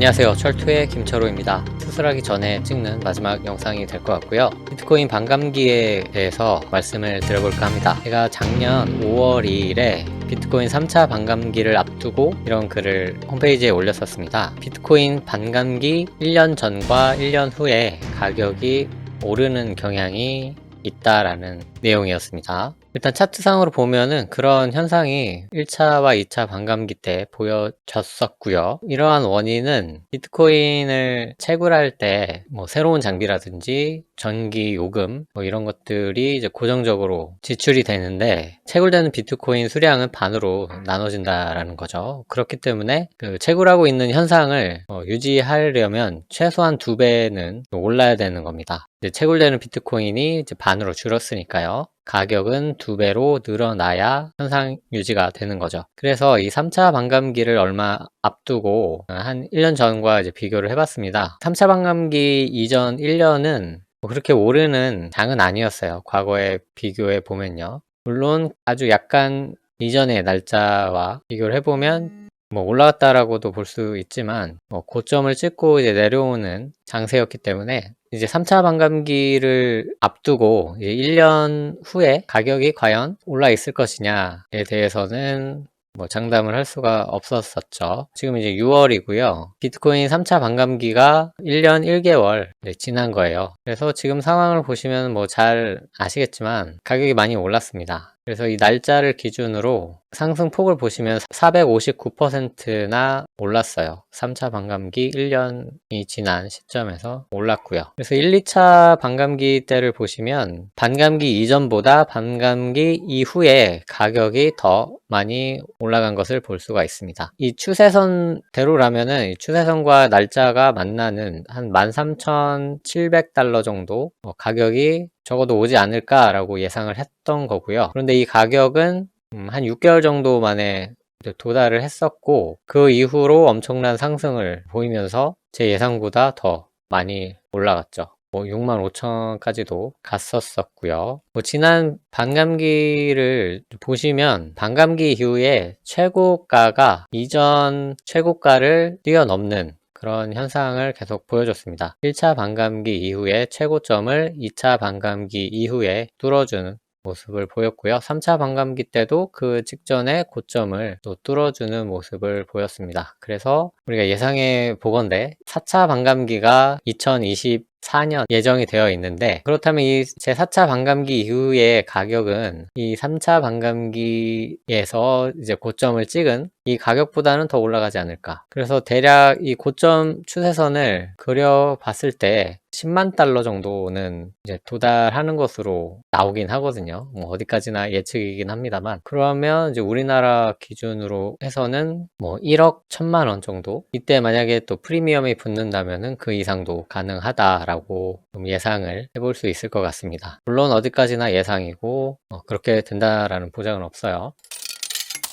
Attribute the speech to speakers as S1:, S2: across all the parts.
S1: 안녕하세요. 철투의 김철호입니다. 수술하기 전에 찍는 마지막 영상이 될 것 같고요. 비트코인 반감기에 대해서 말씀을 드려볼까 합니다. 제가 작년 5월 2일에 비트코인 3차 반감기를 앞두고 이런 글을 홈페이지에 올렸었습니다. 비트코인 반감기 1년 전과 1년 후에 가격이 오르는 경향이 있다라는 내용이었습니다. 일단 차트상으로 보면은 그런 현상이 1차와 2차 반감기 때 보여졌었고요. 이러한 원인은 비트코인을 채굴할 때 새로운 장비라든지 전기 요금 이런 것들이 이제 고정적으로 지출이 되는데, 채굴되는 비트코인 수량은 반으로 나눠진다라는 거죠. 그렇기 때문에 그 채굴하고 있는 현상을 유지하려면 최소한 2배는 올라야 되는 겁니다. 이제 채굴되는 비트코인이 이제 반으로 줄었으니까요. 가격은 2배로 늘어나야 현상 유지가 되는 거죠. 그래서 이 3차 반감기를 얼마 앞두고 한 1년 전과 이제 비교를 해봤습니다. 3차 반감기 이전 1년은 그렇게 오르는 장은 아니었어요. 과거에 비교해 보면요. 물론 아주 약간 이전의 날짜와 비교를 해보면 올라갔다라고도 볼 수 있지만 고점을 찍고 이제 내려오는 장세였기 때문에, 이제 3차 반감기를 앞두고 이제 1년 후에 가격이 과연 올라 있을 것이냐에 대해서는 장담을 할 수가 없었었죠. 지금 이제 6월이고요. 비트코인 3차 반감기가 1년 1개월 지난 거예요. 그래서 지금 상황을 보시면 잘 아시겠지만 가격이 많이 올랐습니다. 그래서 이 날짜를 기준으로 상승폭을 보시면 459%나 올랐어요. 3차 반감기 1년이 지난 시점에서 올랐고요. 그래서 1, 2차 반감기 때를 보시면 반감기 이전보다 반감기 이후에 가격이 더 많이 올라간 것을 볼 수가 있습니다. 이 추세선대로라면은 이 추세선과 날짜가 만나는 한 13,700달러 정도 가격이 적어도 오지 않을까라고 예상을 했던 거고요. 그런데 이 가격은 한 6개월 정도 만에 도달을 했었고, 그 이후로 엄청난 상승을 보이면서 제 예상보다 더 많이 올라갔죠. 65,000까지도 갔었었고요. 지난 반감기를 보시면 반감기 이후에 최고가가 이전 최고가를 뛰어넘는 그런 현상을 계속 보여줬습니다. 1차 반감기 이후에 최고점을 2차 반감기 이후에 뚫어주는 모습을 보였고요. 3차 반감기 때도 그 직전의 고점을 또 뚫어주는 모습을 보였습니다. 그래서 우리가 예상해 보건대 4차 반감기가 2024년 예정이 되어 있는데, 그렇다면 이 제 4차 반감기 이후의 가격은 이 3차 반감기에서 이제 고점을 찍은 이 가격보다는 더 올라가지 않을까. 그래서 대략 이 고점 추세선을 그려봤을 때 10만 달러 정도는 이제 도달하는 것으로 나오긴 하거든요. 어디까지나 예측이긴 합니다만, 그러면 이제 우리나라 기준으로 해서는 1억 1천만 원 정도, 이때 만약에 또 프리미엄이 붙는다면은 그 이상도 가능하다라고 좀 예상을 해볼 수 있을 것 같습니다. 물론 어디까지나 예상이고 그렇게 된다라는 보장은 없어요.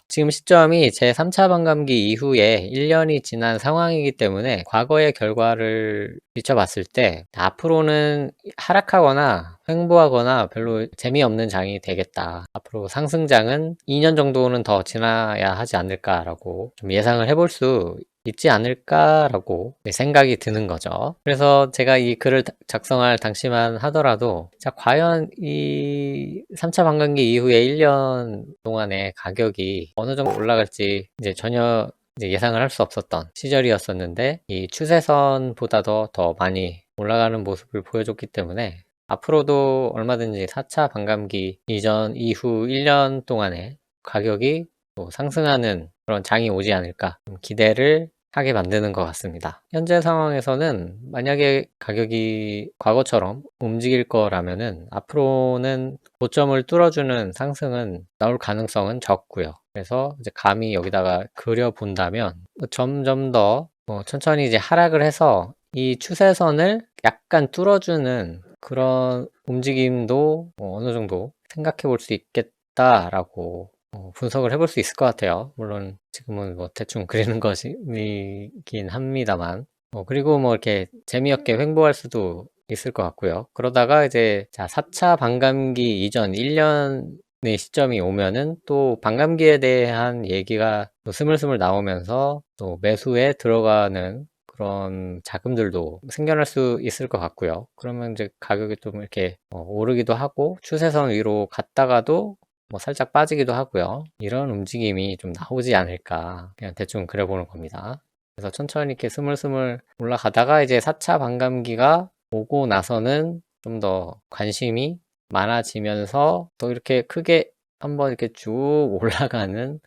S1: 지금 시점이 제 3차 반감기 이후에 1년이 지난 상황이기 때문에 과거의 결과를 비춰봤을 때 앞으로는 하락하거나 횡보하거나 별로 재미없는 장이 되겠다. 앞으로 상승장은 2년 정도는 더 지나야 하지 않을까라고 좀 예상을 해볼 수 있지 않을까라고 생각이 드는 거죠. 그래서 제가 이 글을 작성할 당시만 하더라도, 자, 과연 이 3차 반감기 이후에 1년 동안의 가격이 어느 정도 올라갈지 이제 전혀 예상을 할 수 없었던 시절이었었는데, 이 추세선보다도 더 많이 올라가는 모습을 보여줬기 때문에 앞으로도 얼마든지 4차 반감기 이전 이후 1년 동안의 가격이 또 상승하는 그런 장이 오지 않을까 기대를 하게 만드는 것 같습니다. 현재 상황에서는 만약에 가격이 과거처럼 움직일 거라면은 앞으로는 고점을 뚫어주는 상승은 나올 가능성은 적고요. 그래서 이제 감히 여기다가 그려본다면 점점 더 천천히 이제 하락을 해서 이 추세선을 약간 뚫어주는 그런 움직임도 어느 정도 생각해 볼 수 있겠다라고 분석을 해볼 수 있을 것 같아요. 물론 지금은 대충 그리는 것이긴 합니다만, 그리고 이렇게 재미없게 횡보할 수도 있을 것 같고요. 그러다가 이제 4차 반감기 이전 1년의 시점이 오면은 또 반감기에 대한 얘기가 또 스물스물 나오면서 또 매수에 들어가는 그런 자금들도 생겨날 수 있을 것 같고요. 그러면 이제 가격이 좀 이렇게 오르기도 하고 추세선 위로 갔다가도 뭐 살짝 빠지기도 하고요. 이런 움직임이 좀 나오지 않을까 그냥 대충 그려보는 겁니다. 그래서 천천히 이렇게 스물스물 올라가다가 이제 4차 반감기가 오고 나서는 좀 더 관심이 많아지면서 또 이렇게 크게 한번 이렇게 쭉 올라가는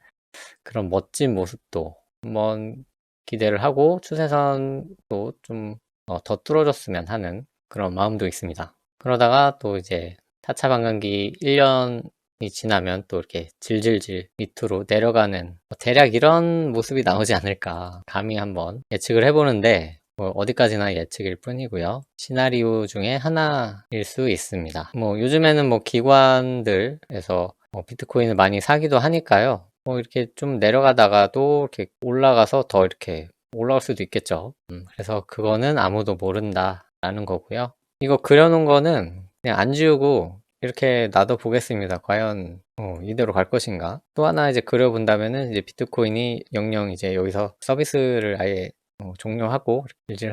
S1: 그런 멋진 모습도 한번 기대를 하고 추세선도 좀 더 뚫어줬으면 하는 그런 마음도 있습니다. 그러다가 또 이제 4차 반감기 1년이 지나면 또 이렇게 질질질 밑으로 내려가는 대략 이런 모습이 나오지 않을까 감히 한번 예측을 해보는데 뭐 어디까지나 예측일 뿐이고요. 시나리오 중에 하나일 수 있습니다. 뭐 요즘에는 뭐 기관들에서 비트코인을 많이 사기도 하니까요. 이렇게 좀 내려가다가도 이렇게 올라가서 더 이렇게 올라갈 수도 있겠죠. 그래서 그거는 아무도 모른다라는 거고요. 이거 그려놓은 거는 그냥 안 지우고 이렇게 놔둬 보겠습니다. 과연 이대로 갈 것인가? 또 하나 이제 그려본다면은 이제 비트코인이 영영 이제 여기서 서비스를 아예 종료하고 질질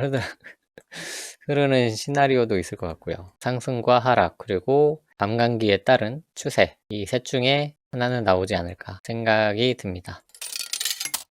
S1: 흐르는 시나리오도 있을 것 같고요. 상승과 하락 그리고 밤감기에 따른 추세 이 셋 중에 하나는 나오지 않을까 생각이 듭니다.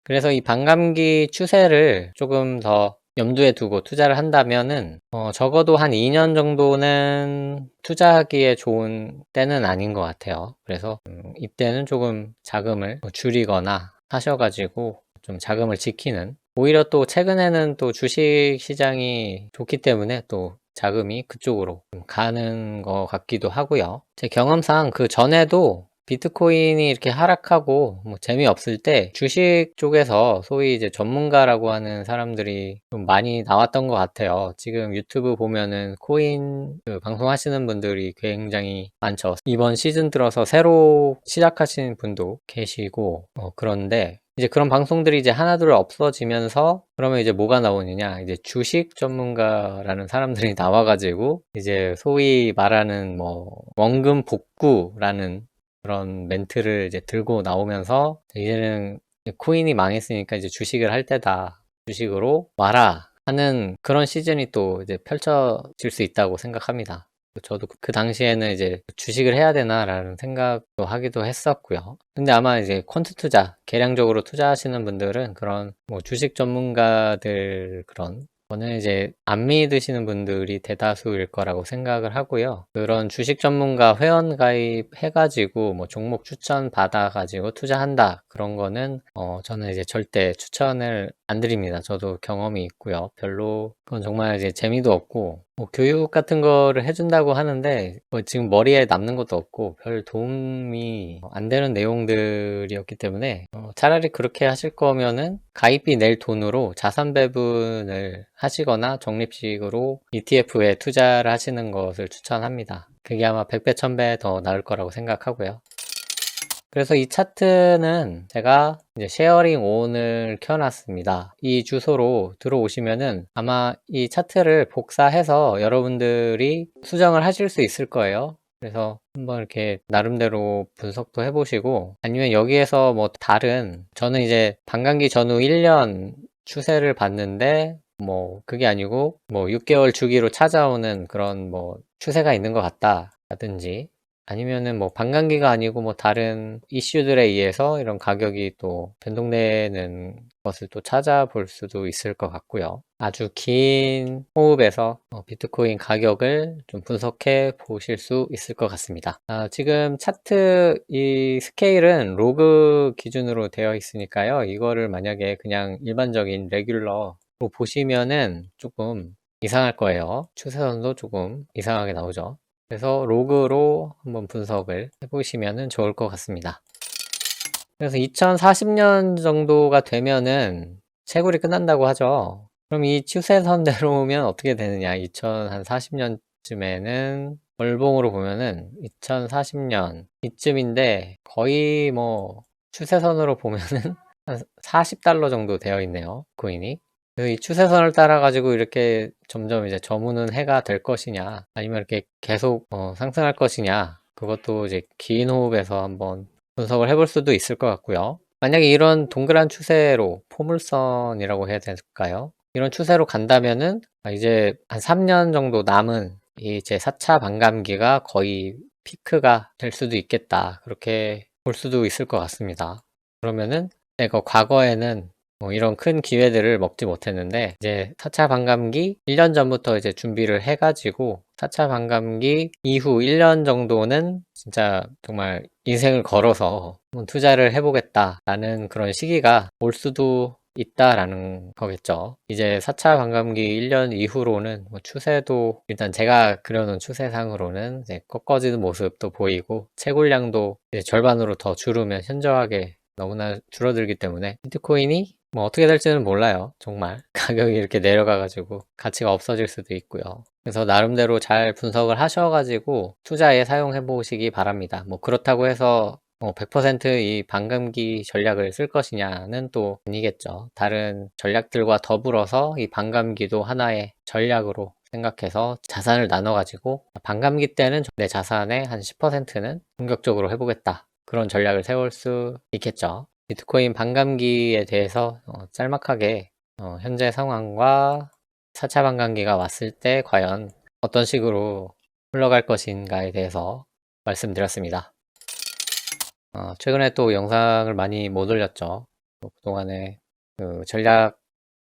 S1: 그래서 이 반감기 추세를 조금 더 염두에 두고 투자를 한다면은 적어도 한 2년 정도는 투자하기에 좋은 때는 아닌 것 같아요. 그래서 이때는 조금 자금을 줄이거나 하셔가지고 좀 자금을 지키는, 오히려 또 최근에는 또 주식 시장이 좋기 때문에 또 자금이 그쪽으로 가는 것 같기도 하고요. 제 경험상 그 전에도 비트코인이 이렇게 하락하고 뭐 재미없을 때 주식 쪽에서 소위 이제 전문가라고 하는 사람들이 좀 많이 나왔던 것 같아요. 지금 유튜브 보면은 코인 그 방송하시는 분들이 굉장히 많죠. 이번 시즌 들어서 새로 시작하시는 분도 계시고 그런데 이제 그런 방송들이 이제 하나둘 없어지면서 그러면 이제 뭐가 나오느냐, 이제 주식 전문가라는 사람들이 나와가지고 이제 소위 말하는 뭐 원금 복구라는 그런 멘트를 이제 들고 나오면서 이제는 코인이 망했으니까 이제 주식을 할 때다, 주식으로 와라 하는 그런 시즌이 또 이제 펼쳐질 수 있다고 생각합니다. 저도 그 당시에는 이제 주식을 해야 되나 라는 생각도 하기도 했었고요. 근데 아마 이제 퀀트 투자, 계량적으로 투자하시는 분들은 그런 뭐 주식 전문가들 그런 저는 이제 안 믿으시는 분들이 대다수일 거라고 생각을 하고요. 그런 주식 전문가 회원 가입해가지고 뭐 종목 추천 받아가지고 투자한다, 그런 거는 저는 이제 절대 추천을 안 드립니다. 저도 경험이 있고요. 별로 그건 정말 이제 재미도 없고 뭐 교육 같은 거를 해준다고 하는데 뭐 지금 머리에 남는 것도 없고 별 도움이 안 되는 내용들이었기 때문에 차라리 그렇게 하실 거면은 가입비 낼 돈으로 자산 배분을 하시거나 적립식으로 ETF에 투자를 하시는 것을 추천합니다. 그게 아마 100배, 1000배 더 나을 거라고 생각하고요. 그래서 이 차트는 제가 이제 쉐어링 온을 켜놨습니다. 이 주소로 들어오시면은 아마 이 차트를 복사해서 여러분들이 수정을 하실 수 있을 거예요. 그래서 한번 이렇게 나름대로 분석도 해보시고, 아니면 여기에서 뭐 다른, 저는 이제 반감기 전후 1년 추세를 봤는데 뭐 그게 아니고 뭐 6개월 주기로 찾아오는 그런 뭐 추세가 있는 것 같다 라든지, 아니면은 뭐 반감기가 아니고 뭐 다른 이슈들에 의해서 이런 가격이 또 변동되는 것을 또 찾아볼 수도 있을 것 같고요. 아주 긴 호흡에서 비트코인 가격을 좀 분석해 보실 수 있을 것 같습니다. 지금 차트 이 스케일은 로그 기준으로 되어 있으니까요. 이거를 만약에 그냥 일반적인 레귤러로 보시면은 조금 이상할 거예요. 추세선도 조금 이상하게 나오죠. 그래서 로그로 한번 분석을 해보시면 좋을 것 같습니다. 그래서 2040년 정도가 되면은 채굴이 끝난다고 하죠. 그럼 이 추세선대로 오면 어떻게 되느냐, 2040년쯤에는 월봉으로 보면은 2040년 이쯤인데 거의 뭐 추세선으로 보면은 한 40달러 정도 되어 있네요, 코인이. 이 추세선을 따라 가지고 이렇게 점점 이제 저무는 해가 될 것이냐, 아니면 이렇게 계속 상승할 것이냐, 그것도 이제 긴 호흡에서 한번 분석을 해볼 수도 있을 것 같고요. 만약에 이런 동그란 추세로 포물선이라고 해야 될까요? 이런 추세로 간다면은 이제 한 3년 정도 남은 이 제 4차 반감기가 거의 피크가 될 수도 있겠다. 그렇게 볼 수도 있을 것 같습니다. 그러면은 내가 과거에는 이런 큰 기회들을 먹지 못했는데 이제 4차 반감기 1년 전부터 이제 준비를 해가지고 4차 반감기 이후 1년 정도는 진짜 정말 인생을 걸어서 투자를 해보겠다라는 그런 시기가 올 수도 있다라는 거겠죠. 이제 4차 반감기 1년 이후로는 추세도 일단 제가 그려놓은 추세상으로는 이제 꺾어지는 모습도 보이고 채굴량도 이제 절반으로 더 줄으면 현저하게 너무나 줄어들기 때문에 비트코인이 어떻게 될지는 몰라요. 정말 가격이 이렇게 내려가가지고 가치가 없어질 수도 있고요. 그래서 나름대로 잘 분석을 하셔가지고 투자에 사용해 보시기 바랍니다. 그렇다고 해서 100%이 반감기 전략을 쓸 것이냐는 또 아니겠죠. 다른 전략들과 더불어서 이 반감기도 하나의 전략으로 생각해서 자산을 나눠가지고 반감기 때는 내 자산의 한 10%는 공격적으로 해보겠다. 그런 전략을 세울 수 있겠죠. 비트코인 반감기에 대해서 짤막하게 현재 상황과 4차 반감기가 왔을 때 과연 어떤 식으로 흘러갈 것인가에 대해서 말씀드렸습니다. 최근에 또 영상을 많이 못 올렸죠. 그동안에 그 전략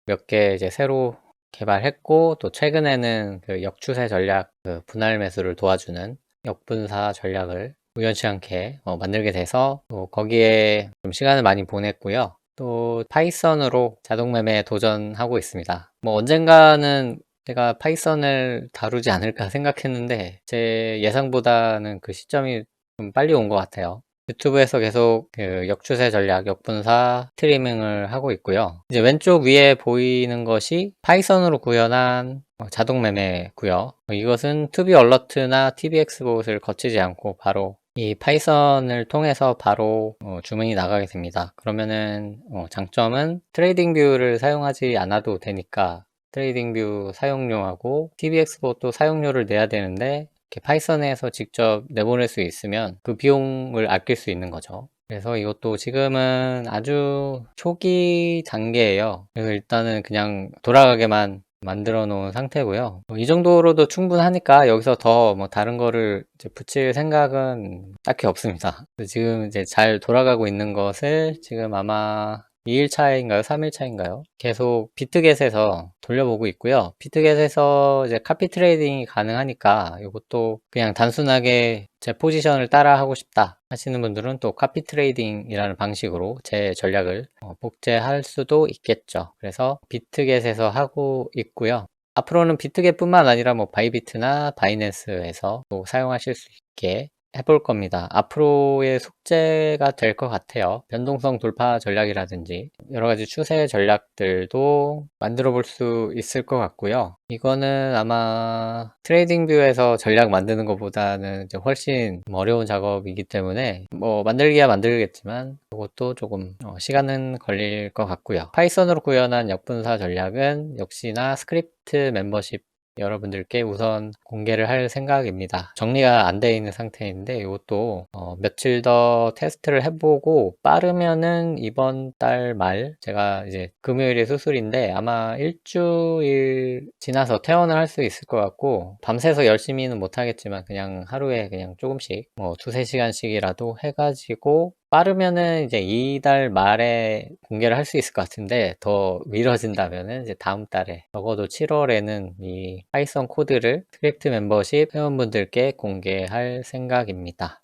S1: 몇 개 이제 새로 개발했고, 또 최근에는 그 역추세 전략, 그 분할 매수를 도와주는 역분사 전략을 우연치 않게 만들게 돼서 또 거기에 좀 시간을 많이 보냈고요. 또 파이썬으로 자동 매매에 도전하고 있습니다. 언젠가는 제가 파이썬을 다루지 않을까 생각했는데 제 예상보다는 그 시점이 좀 빨리 온 것 같아요. 유튜브에서 계속 그 역추세 전략, 역분사 스트리밍을 하고 있고요. 이제 왼쪽 위에 보이는 것이 파이썬으로 구현한 자동 매매고요. 이것은 투비 얼러트나 TBX봇을 거치지 않고 바로 이 파이썬을 통해서 바로 주문이 나가게 됩니다. 그러면은 장점은 트레이딩 뷰를 사용하지 않아도 되니까 트레이딩 뷰 사용료하고 TBX봇도 사용료를 내야 되는데 파이썬에서 직접 내보낼 수 있으면 그 비용을 아낄 수 있는 거죠. 그래서 이것도 지금은 아주 초기 단계예요. 그래서 일단은 그냥 돌아가게만 만들어 놓은 상태고요. 이 정도로도 충분하니까 여기서 더 다른 거를 이제 붙일 생각은 딱히 없습니다. 지금 이제 잘 돌아가고 있는 것을 지금 아마 2일차인가요? 3일차인가요? 계속 비트겟에서 돌려보고 있고요. 비트겟에서 이제 카피 트레이딩이 가능하니까 이것도 그냥 단순하게 제 포지션을 따라 하고 싶다 하시는 분들은 또 카피 트레이딩이라는 방식으로 제 전략을 복제할 수도 있겠죠. 그래서 비트겟에서 하고 있고요. 앞으로는 비트겟 뿐만 아니라 바이비트나 바이낸스에서 또 사용하실 수 있게 해볼 겁니다. 앞으로의 숙제가 될 것 같아요. 변동성 돌파 전략이라든지 여러 가지 추세 전략들도 만들어 볼 수 있을 것 같고요. 이거는 아마 트레이딩 뷰에서 전략 만드는 것보다는 이제 훨씬 어려운 작업이기 때문에 만들기야 만들겠지만 이것도 조금 시간은 걸릴 것 같고요. 파이썬으로 구현한 역분사 전략은 역시나 스크립트 멤버십 여러분들께 우선 공개를 할 생각입니다. 정리가 안 되어 있는 상태인데 이것도 며칠 더 테스트를 해보고 빠르면은 이번 달 말, 제가 이제 금요일이 수술인데 아마 일주일 지나서 퇴원을 할 수 있을 것 같고, 밤새서 열심히는 못하겠지만 그냥 하루에 그냥 조금씩 두세 시간씩이라도 해가지고 빠르면은 이제 이달 말에 공개를 할 수 있을 것 같은데, 더 미뤄진다면은 이제 다음 달에, 적어도 7월에는 이 파이썬 코드를 스크립트 멤버십 회원분들께 공개할 생각입니다.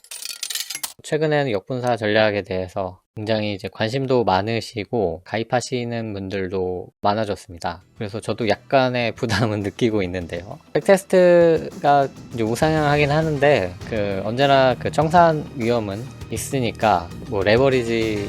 S1: 최근에는 역분사 전략에 대해서 굉장히 이제 관심도 많으시고 가입하시는 분들도 많아졌습니다. 그래서 저도 약간의 부담은 느끼고 있는데요. 백테스트가 이제 우상향하긴 하는데 언제나 그 청산 위험은 있으니까 레버리지를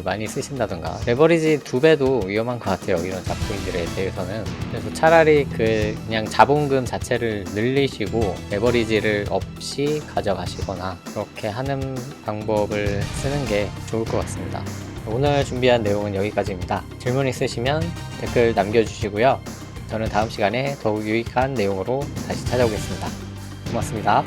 S1: 많이 쓰신다던가, 레버리지 2배도 위험한 것 같아요, 이런 잡코인들에 대해서는. 그래서 차라리 그냥 자본금 자체를 늘리시고 레버리지를 없이 가져가시거나 그렇게 하는 방법을 쓰는 게 좋을 것 같습니다. 오늘 준비한 내용은 여기까지입니다. 질문 있으시면 댓글 남겨주시고요. 저는 다음 시간에 더욱 유익한 내용으로 다시 찾아오겠습니다. 고맙습니다.